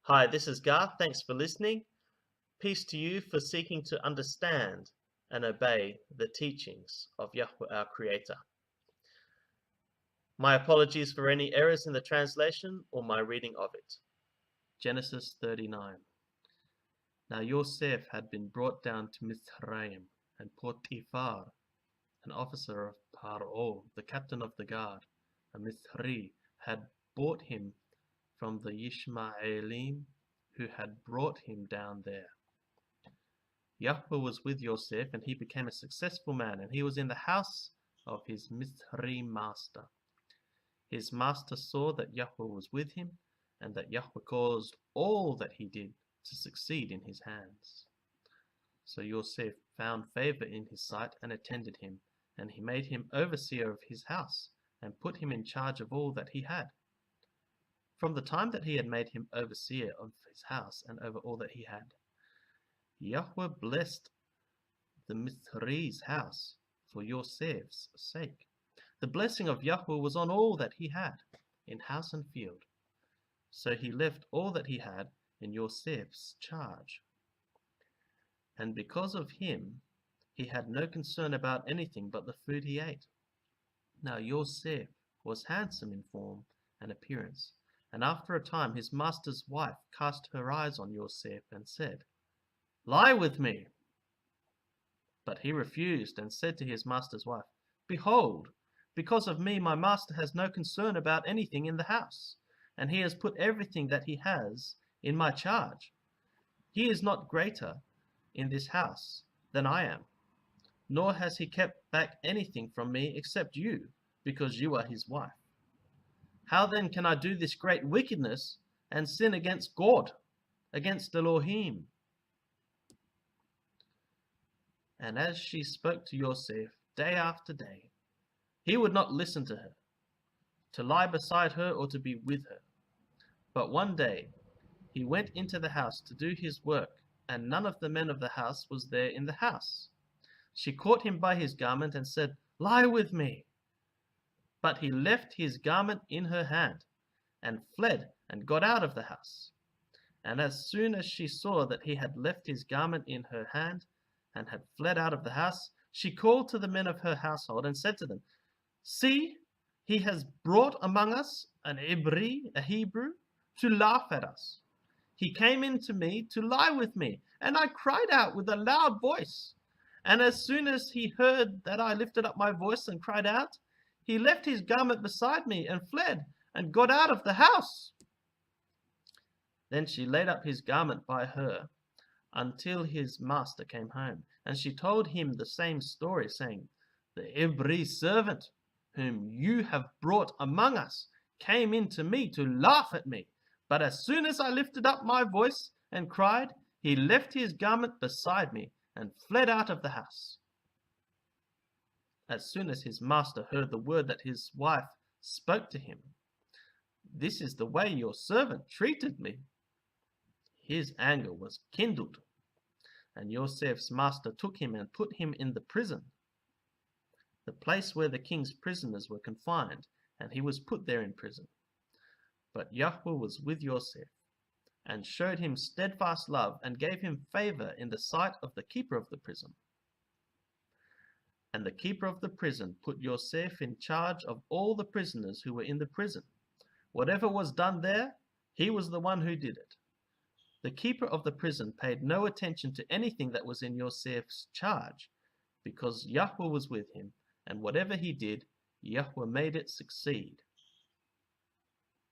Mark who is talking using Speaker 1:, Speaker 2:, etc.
Speaker 1: Hi, this is Garth. Thanks for listening. Peace to you for seeking to understand and obey the teachings of Yahweh our Creator. My apologies for any errors in the translation or my reading of it. Genesis 39. Now Yosef had been brought down to Mizraim, and Potiphar, an officer of Paro, the captain of the guard, a Mithri, had bought him from the Ishmaelim who had brought him down there. Yahweh was with Yosef, and he became a successful man, and he was in the house of his Mithri master. His master saw that Yahweh was with him, and that Yahweh caused all that he did to succeed in his hands. So Yosef found favor in his sight and attended him, and he made him overseer of his house, and put him in charge of all that he had. From the time that he had made him overseer of his house and over all that he had, Yahweh blessed the Mithri's house for Yosef's sake. The blessing of Yahweh was on all that he had, in house and field. So he left all that he had in Yosef's charge. And because of him, he had no concern about anything but the food he ate. Now Yosef was handsome in form and appearance, and after a time his master's wife cast her eyes on Yosef and said, "Lie with me." But he refused and said to his master's wife, "Behold, because of me my master has no concern about anything in the house, and he has put everything that he has in my charge. He is not greater in this house than I am, nor has he kept back anything from me except you, because you are his wife. How then can I do this great wickedness and sin against God, against Elohim?" And as she spoke to Yosef day after day, he would not listen to her, to lie beside her or to be with her. But one day he went into the house to do his work, and none of the men of the house was there in the house. She caught him by his garment and said, "Lie with me." But he left his garment in her hand, and fled and got out of the house. And as soon as she saw that he had left his garment in her hand, and had fled out of the house, she called to the men of her household and said to them, "See, he has brought among us an Hebrew, to laugh at us. He came in to me to lie with me, and I cried out with a loud voice. And as soon as he heard that I lifted up my voice and cried out, he left his garment beside me and fled and got out of the house." Then she laid up his garment by her until his master came home, and she told him the same story, saying, "The Hebrew servant whom you have brought among us came in to me to laugh at me, but as soon as I lifted up my voice and cried, he left his garment beside me and fled out of the house." As soon as his master heard the word that his wife spoke to him, "This is the way your servant treated me," his anger was kindled, and Yosef's master took him and put him in the prison, the place where the king's prisoners were confined, and he was put there in prison. But Yahweh was with Yosef, and showed him steadfast love, and gave him favor in the sight of the keeper of the prison. And the keeper of the prison put Yosef in charge of all the prisoners who were in the prison. Whatever was done there, he was the one who did it. The keeper of the prison paid no attention to anything that was in Yosef's charge, because Yahweh was with him, and whatever he did, Yahweh made it succeed.